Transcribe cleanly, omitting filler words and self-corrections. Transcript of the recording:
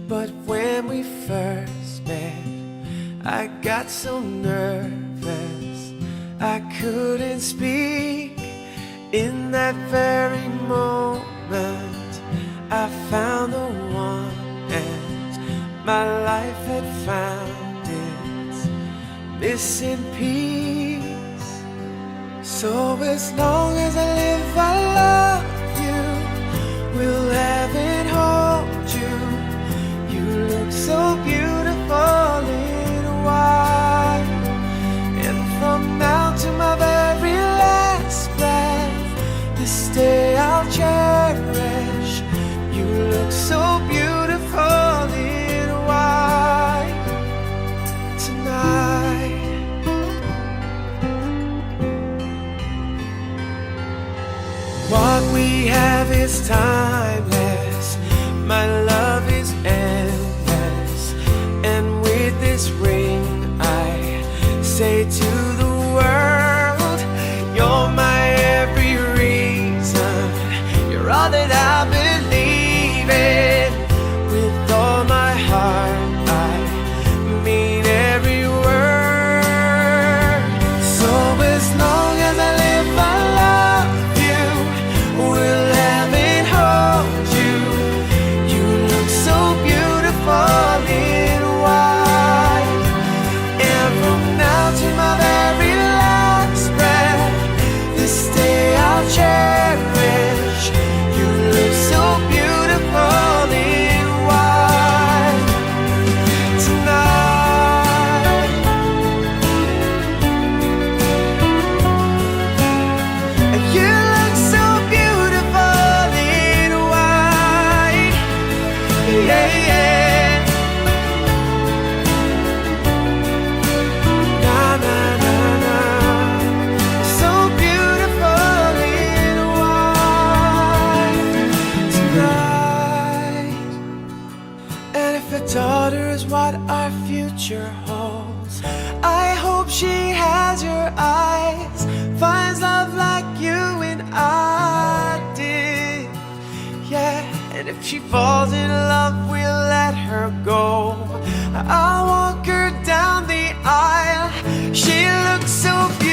But when we first met, I got so nervous I couldn't speak. In that very moment I found the one, and my life had found its missing piece. So as long as I live, I love you, will have and hold you. You look so beautiful in white, and from now to my very last breath, this day I'll cherish. You look so beautiful in white tonight. What we have is timeless, my love is endless, and with this ring I say to the world, you're my every reason, you're all that I believe in. With all my heart I mean every word. So as long as I live, I love you, will have and hold you. You look so beautiful in white, and from now to my very last breath, this day I'll cherish. You look so beautiful in white tonight. And you look so beautiful in white, yeah, yeah. Na na na na, so beautiful in white tonight. And if a daughter is what our future holds, I hope she has your eyes, finds love like you and I did, yeah. And if she falls in love, we'll let her go. I'll walk her down the aisle. She looks so beautiful